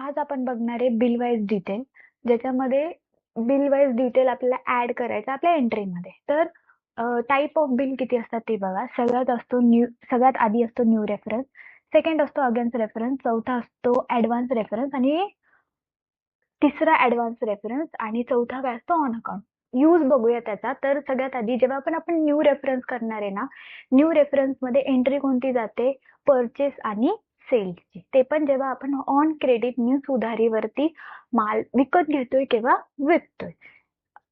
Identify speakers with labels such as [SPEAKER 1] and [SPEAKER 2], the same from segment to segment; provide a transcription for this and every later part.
[SPEAKER 1] आज आपण बघणार आहे बिल वाईज डिटेल, ज्याच्यामध्ये बिल वाईज डिटेल आपल्याला ऍड करायचं आपल्या एंट्रीमध्ये. तर टाईप ऑफ बिल किती असतात ते बघा. सगळ्यात आधी असतो न्यू रेफरन्स, सेकंड असतो अगेन्स्ट रेफरन्स, चौथा असतो ऍडव्हान्स रेफरन्स आणि तिसरा ऍडव्हान्स रेफरन्स आणि चौथा काय असतो ऑन अकाउंट. यूज बघूया त्याचा. तर सगळ्यात आधी जेव्हा आपण न्यू रेफरन्स करणार आहे ना, न्यू रेफरन्स मध्ये एंट्री कोणती जाते? परचेस आणि सेल्सची. ते पण जेव्हा आपण ऑन क्रेडिट मीन्स उधारीवरती माल विकत घेतोय किंवा विकतोय.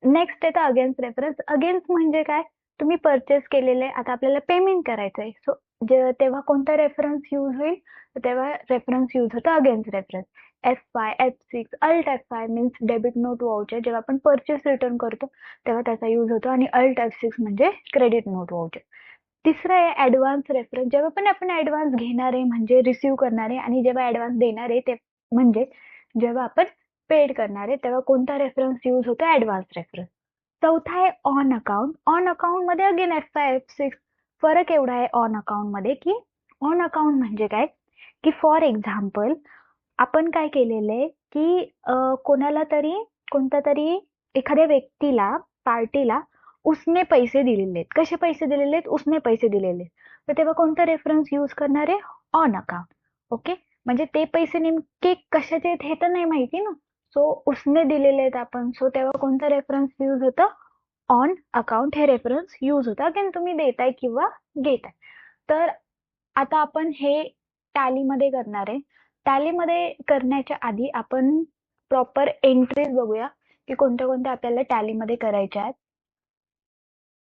[SPEAKER 1] नेक्स्ट येतं अगेन्स्ट रेफरन्स. अगेन्स्ट म्हणजे काय? तुम्ही परचेस केलेले, आता आपल्याला पेमेंट करायचंय, सो तेव्हा कोणता रेफरन्स यूज होईल? तेव्हा रेफरन्स यूज होतो against reference. F5, F6, alt F5 means debit note voucher. जेव्हा आपण परचेस रिटर्न करतो तेव्हा त्याचा यूज होतो आणि अल्ट F6 म्हणजे क्रेडिट नोट वाउचर. तिसरं आहे ऍडव्हान्स रेफरन्स. जेव्हा पण आपण ऍडव्हान्स घेणार आहे म्हणजे रिसिव्ह करणार आहे, आणि जेव्हा ऍडव्हान्स देणार आहे ते म्हणजे जेव्हा आपण पेड करणार आहे, तेव्हा कोणता रेफरन्स यूज होतो? Advance reference. चौथा आहे ऑन अकाउंट. ऑन अकाउंट मध्ये अगेन F5, F6. फरक एवढा आहे ऑन अकाउंट मध्ये की ऑन अकाउंट म्हणजे काय की फॉर एक्झाम्पल आपण काय केलेलं आहे की कोणाला तरी, कोणत्या तरी एखाद्या व्यक्तीला, पार्टीला उसने पैसे दिलेले आहेत. कसे पैसे दिलेले आहेत? उसने पैसे दिलेले आहेत. तर तेव्हा कोणता रेफरन्स यूज करणार आहे? On account. ओके, म्हणजे ते पैसे नेमके कशाचे आहेत हे तर नाही माहिती ना, सो उसने दिलेले आहेत आपण, सो तेव्हा कोणता रेफरन्स यूज होतं? ऑन अकाउंट हे रेफरन्स यूज होतं. अगेन तुम्ही देताय किंवा घेताय. तर आता आपण हे टॅलीमध्ये करणार आहे. टॅलीमध्ये करण्याच्या आधी आपण प्रॉपर एंट्रीज बघूया की कोणत्या कोणत्या आपल्याला टॅलीमध्ये करायच्या आहेत.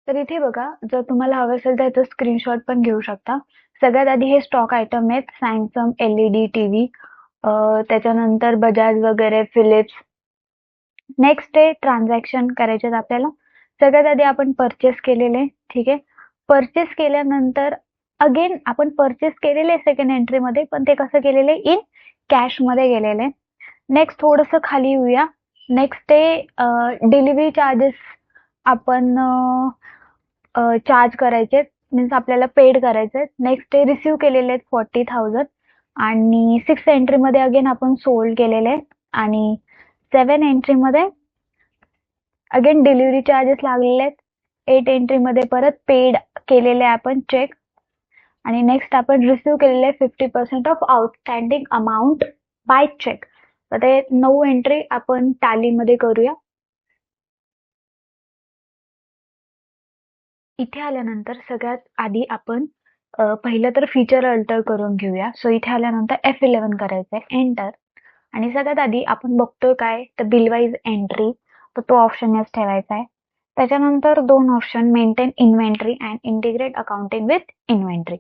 [SPEAKER 1] तर इथे बघा, जर तुम्हाला हवं असेल तर याचं स्क्रीनशॉट पण घेऊ शकता. सगळ्यात आधी हे स्टॉक आयटम आहेत. सॅमसंग LED टीव्ही, त्याच्यानंतर बजाज वगैरे, फिलिप्स. नेक्स्ट आहे ट्रान्झॅक्शन करायचे आपल्याला. सगळ्यात आधी आपण परचेस केलेले, ठीक आहे. परचेस केल्यानंतर अगेन आपण परचेस केलेले सेकंड एंट्री मध्ये, पण ते कसं केलेले? इन कॅश मध्ये गेलेले. नेक्स्ट थोडस खाली येऊया. नेक्स्ट आहे डिलिव्हरी चार्जेस. आपण चार्ज करायचे, मीन्स आपल्याला पेड करायचे. नेक्स्ट आहे रिसिव्ह केलेले आहेत 40,000 आणि 6 एंट्री मध्ये अगेन आपण सोल्ड केलेले, आणि 7 एंट्री मध्ये अगेन डिलिव्हरी चार्जेस लागलेले आहेत. 8 एंट्री मध्ये परत पेड केलेले आपण चेक, आणि नेक्स्ट आपण रिसिव्ह केलेले 50% of outstanding amount by cheque. तर ते 9 एंट्री आपण टॅलीमध्ये करूया. इथे आल्यानंतर सगळ्यात आधी आपण पहिलं तर फीचर अल्टर करून घेऊया. सो इथे आल्यानंतर F11 करायचंय, एंटर. आणि सगळ्यात आधी आपण बघतोय काय तर बिल वाईज एंट्री, तर तो ऑप्शन याच ठेवायचा आहे. त्याच्यानंतर दोन option, maintain inventory and integrate accounting with inventory.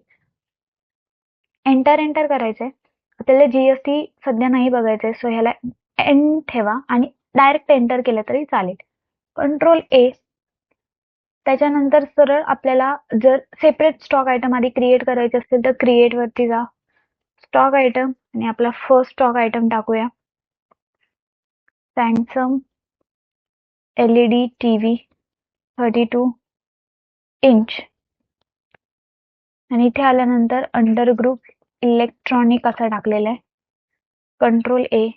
[SPEAKER 1] Enter करायचंय. आपल्याला GST सध्या नाही बघायचंय, सो ह्याला एन ठेवा आणि डायरेक्ट एंटर केलं तरी चालेल. Control A. त्याच्यानंतर सरळ आपल्याला जर सेपरेट स्टॉक आयटम आधी क्रिएट करायचे असतील तर क्रिएट वरती जा, स्टॉक आयटम, आणि आपला फर्स्ट स्टॉक आयटम टाकूया सॅमसंग LED टीव्ही 32 इंच. आणि इथे आल्यानंतर अंडर ग्रुप इलेक्ट्रॉनिक असं टाकलेलं आहे. कंट्रोल A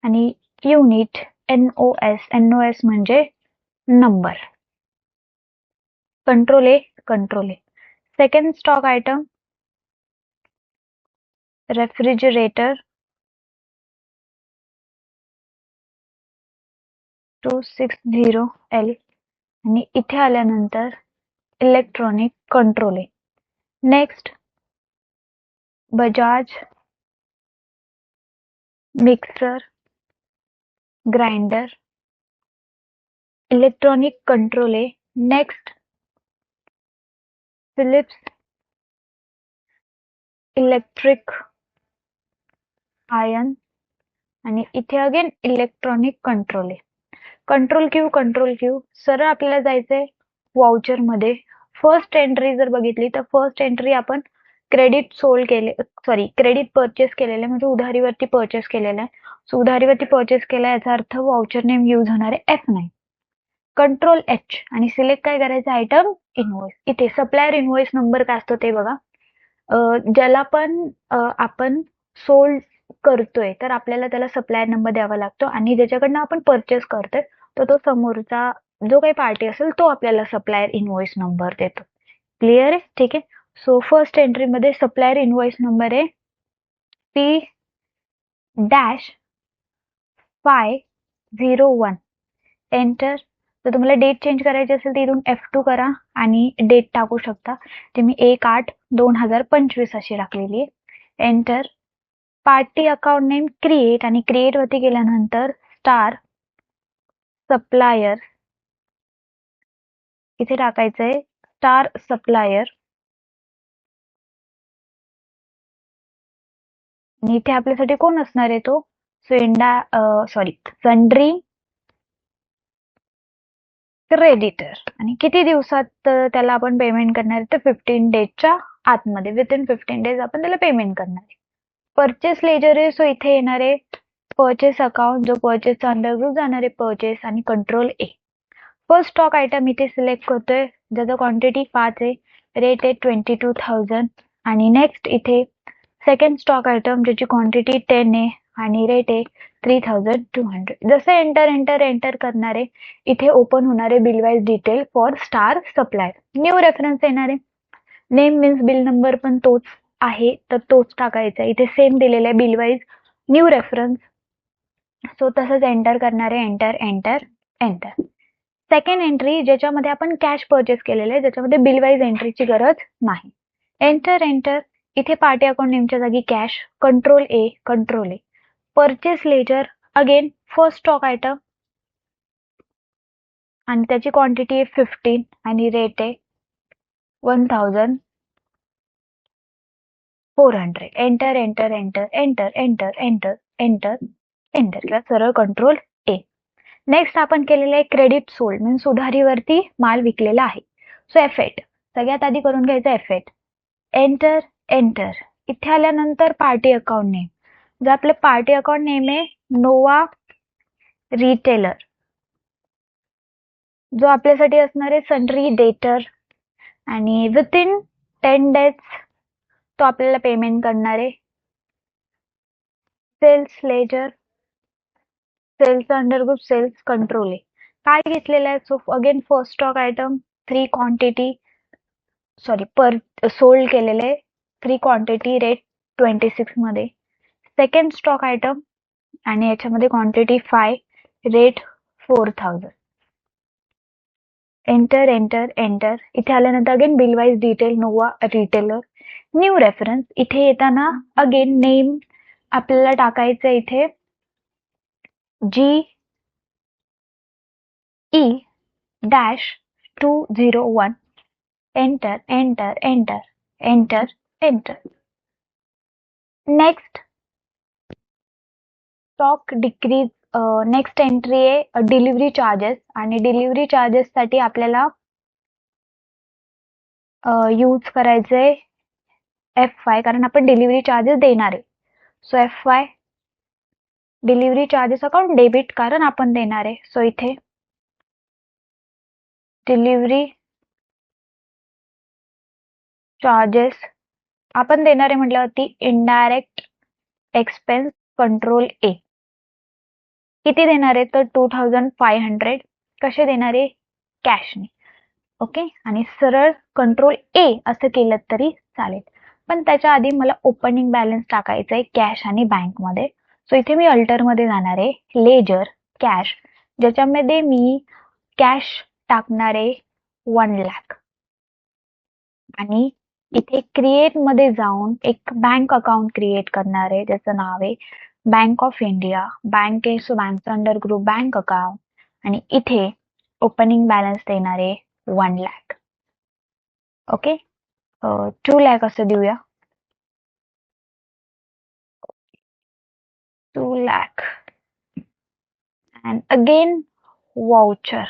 [SPEAKER 1] आणि युनिट NOS म्हणजे number. Control A. Second stock item refrigerator 260L, आणि इथे आल्यानंतर electronic control A. Next Bajaj mixer grinder, electronic control A. Next Philips electric iron, आणि इथे again electronic control A. Control Q. सरळ आपल्याला जायचंय वाउचर मध्ये. फर्स्ट एंट्री जर बघितली तर फर्स्ट एंट्री आपण क्रेडिट परचेस केलेलं आहे, म्हणजे उधारीवरती परचेस केलेलं आहे. सो उधारीवरती परचेस केला याचा अर्थ वाउचर नेम यूज होणार आहे F9. कंट्रोल H आणि सिलेक्ट काय करायचं? Item invoice. इथे सप्लायर इनवॉइस नंबर काय असतो ते बघा. ज्याला पण आपण सोल्ड करतोय तर आपल्याला त्याला सप्लायर नंबर द्यावा लागतो आणि ज्याच्याकडनं आपण परचेस करतोय तर तो समोरचा जो काही पार्टी असेल तो आपल्याला सप्लायर इनवॉइस नंबर देतो. क्लिअर आहे? ठीक आहे. सो फर्स्ट एंट्री मध्ये सप्लायर इनवॉइस नंबर आहे P-501. एंटर. जर तुम्हाला डेट चेंज करायची असेल तर इथून F2 करा आणि डेट टाकू शकता. ते मी 1/8/2025 अशी टाकलेली आहे. Enter. Party account name create आणि क्रिएट वरती गेल्यानंतर स्टार सप्लायर इथे टाकायचंय. स्टार सप्लायर आणि इथे आपल्यासाठी कोण असणार आहे तो सन्ड्री क्रेडिटर आणि किती दिवसात त्याला आपण पेमेंट करणार आहे तर 15 डेजच्या आतमध्ये विथिन 15 डेज आपण त्याला पेमेंट करणार आहे. परचेस लेजर आहे सो इथे येणार आहे परचेस अकाउंट जो परचेसचा अंडरग्रुप जाणार आहे परचेस आणि कंट्रोल ए. फर्स्ट स्टॉक आयटम इथे सिलेक्ट करतोय ज्याचा क्वांटिटी 5 आहे. रेट आहे 22,000 आणि नेक्स्ट इथे सेकंड स्टॉक आयटम ज्याची क्वांटिटी 10 आहे आणि रेट आहे 3,200. जसं एंटर करणार आहे इथे ओपन होणार आहे bill wise detail for star supplier. New reference येणार आहे. नेम मीन्स बिल नंबर पण तोच आहे तर तोच टाकायचा. इथे सेम दिलेला आहे bill wise new reference. So तसंच एंटर करणार आहे. एंटर. सेकंड एंट्री ज्याच्यामध्ये आपण कॅश परचेस केलेलं आहे ज्याच्यामध्ये बिल वाईज एंट्रीची गरज नाही. एंटर. इथे पार्टी अकाउंट नेमच्या जागी cash. Control A. Purchase ledger again first stock item आणि त्याची क्वांटिटी आहे 15 आणि रेट आहे 1,400. एंटर किंवा सरळ कंट्रोल ए. नेक्स्ट आपण केलेलं आहे क्रेडिट सोल्ड मीन्स उधारीवरती माल विकलेला आहे. सो F8 सगळ्यात आधी करून घ्यायचं F8. एंटर. इथे आल्यानंतर पार्टी अकाउंट नेम जर आपलं पार्टी अकाउंट नेम आहे नोवा रिटेलर जो आपल्यासाठी असणार आहे सन्ड्री डेटर आणि विथिन 10 डेज तो आपल्याला पेमेंट करणार आहे. Sales ledger sales under group sales control आहे. काय घेतलेलं आहे so again first stock item 3 quantity sold केलेले आहे 3 क्वांटिटी रेट 26 मध्ये. सेकंड स्टॉक आयटम आणि याच्यामध्ये क्वांटिटी 5 रेट 4,000. एंटर. इथे आल्यानंतर again bill wise detail Nova retailer. New reference इथे येताना अगेन नेम आपल्याला टाकायचं इथे GE-201. Enter. Next stock decrease. Next entry आहे डिलिव्हरी चार्जेस आणि डिलिव्हरी चार्जेस साठी आपल्याला यूज करायचंय F5 कारण आपण डिलिव्हरी चार्जेस देणार आहे. So F5 delivery charges account debit कारण आपण देणार आहे. सो इथे डिलिव्हरी चार्जेस आपण देणार आहे म्हटल्यावरती इनडायरेक्ट एक्सपेन्स कंट्रोल ए. किती देणार आहे तर 2,500. कसे देणार आहे कॅशने. ओके आणि सरळ कंट्रोल ए असं केलं तरी चालेल पण त्याच्या आधी मला ओपनिंग बॅलन्स टाकायचं आहे कॅश आणि बँक मध्ये. सो इथे मी अल्टर मध्ये जाणार आहे लेजर कॅश ज्याच्यामध्ये मी कॅश टाकणार आहे 1 लाख आणि इथे क्रिएट मध्ये जाऊन एक बँक अकाउंट क्रिएट करणार आहे ज्याचं नाव आहे बँक ऑफ इंडिया. बँक आहे सो बँकचा अंडर ग्रुप बँक अकाउंट आणि इथे ओपनिंग बॅलन्स देणार आहे 1 लाख. ओके 2 लाख असं देऊया. 2 lakh and again voucher.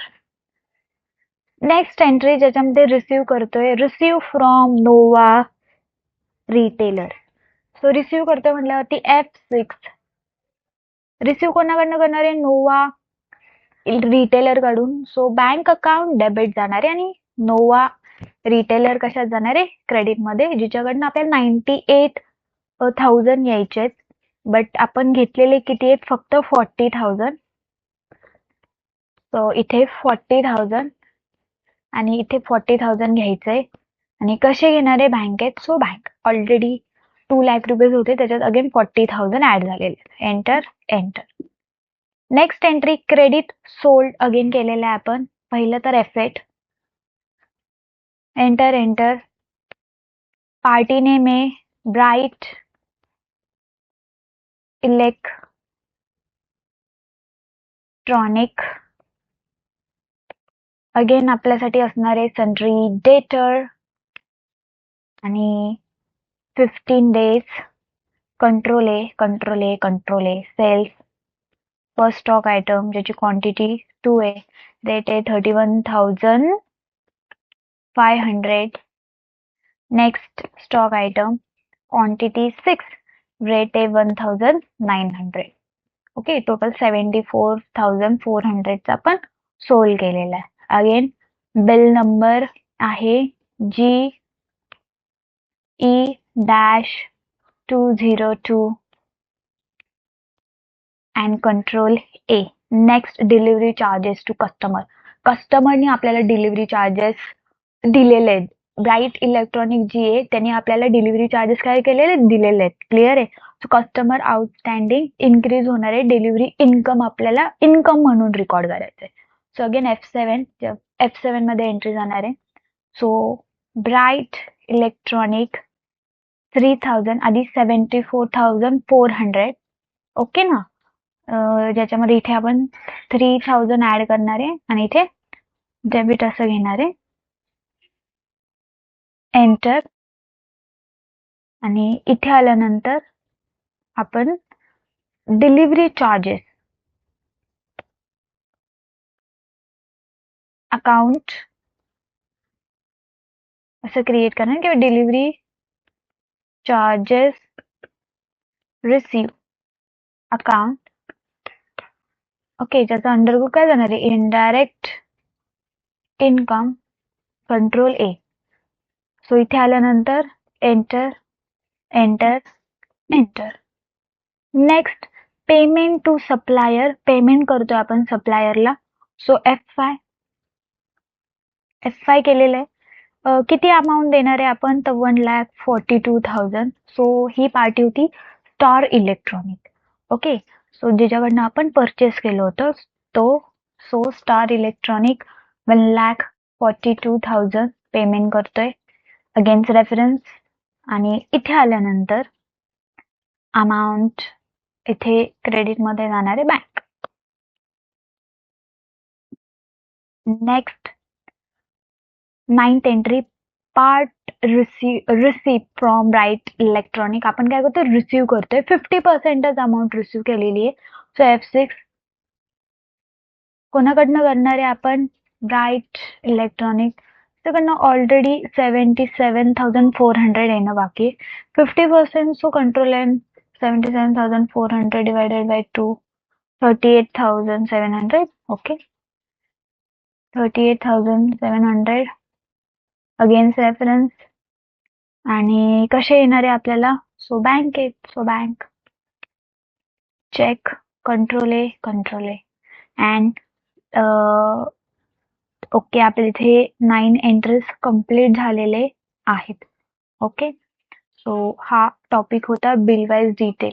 [SPEAKER 1] Next entry ज्याच्यामध्ये रिसीव्ह करतोय receive from Nova retailer. So receive करतोय म्हटल्यावरती F6. रिसीव्ह कोणाकडनं करणार आहे नोवा रिटेलर कडून. सो बँक अकाउंट डेबिट जाणार आहे आणि नोवा रिटेलर कशात जाणार आहे क्रेडिट मध्ये जिच्याकडनं आपल्याला 98,000 यायचे. बट आपण घेतलेले किती आहेत फक्त 40,000. सो इथे 40,000 आणि इथे 40,000 घ्यायचंय. आणि कसे घेणार आहे बँकेत? So bank already 2 lakh rupees होते, त्याच्यात अगेन 40,000 ऍड झालेले. Enter enter. Next entry credit sold again केलेलं आहे आपण. पहिलं तर F8. Enter enter. Party name आहे ब्राइट इलेक्ट्रॉनिक. अगेन आपल्यासाठी असणार आहे सन्ड्री डेटर आणि 15 days. Control A control A control A. Sales first stock item ज्याची क्वांटिटी 2 आहे, रेट आहे 31,500. Next stock item quantity 6, rate आहे 1,900. ओके, टोटल 74,400 चा आपण सोल्ड केलेला आहे. अगेन बिल नंबर आहे GE-202 and control A. Next delivery charges to customer. कस्टमरने आपल्याला डिलिव्हरी चार्जेस दिलेले आहेत. ब्राइट इलेक्ट्रॉनिक जी आहे त्यांनी आपल्याला डिलिव्हरी चार्जेस काय केलेले दिलेले आहेत. क्लिअर आहे. सो कस्टमर आउटस्टँडिंग इन्क्रीज होणार आहे. डिलिव्हरी इन्कम आपल्याला इन्कम म्हणून रेकॉर्ड करायचं आहे. सो अगेन F7 मध्ये एंट्री जाणार आहे. सो ब्राइट इलेक्ट्रॉनिक 3,000 आधी 74,400. ओके ना. ज्याच्यामध्ये इथे आपण 3,000 ऍड करणार आहे आणि इथे डेबिट असं घेणार आहे. एंटर. आणि इथे आल्यानंतर आपण डिलिव्हरी चार्जेस अकाउंट असं क्रिएट करणार किंवा delivery charges receive account. Okay, ज्याचा अंडरगो काय जाणार आहे indirect income control A. So इथे आल्यानंतर enter enter enter. Next payment to supplier. Payment करतोय आपण सप्लायरला. सो F5 केलेलं आहे. किती अमाऊंट देणार आहे आपण? तर 1,42,000. सो ही पार्टी होती स्टार इलेक्ट्रॉनिक. ओके, सो ज्याच्याकडनं आपण परचेस केलं होतं सो स्टार इलेक्ट्रॉनिक 1,42,000 पेमेंट करतोय अगेन्स्ट रेफरन्स. आणि इथे आल्यानंतर अमाऊंट इथे क्रेडिट मध्ये जाणार आहे bank. Next 9th entry part receive from bright electronic. आपण काय करतोय रिसीव्ह करतोय. 50% अमाऊंट रिसीव्ह केलेली आहे. सो F6 कोणाकडनं करणार आहे आपण? ब्राइट इलेक्ट्रॉनिक त्याकडनं ऑलरेडी 77,400 येणं बाकी. 50% so control N 77,400 divided by 2 38,700. Okay, 38,700 against reference. आणि कसे येणार आहे आपल्याला? So bank cheque control A and okay. आपल्या इथे 9 एंट्रीज कंप्लीट झालेले आहेत. ओके, सो हा टॉपिक होता बिल वाईज डिटेल.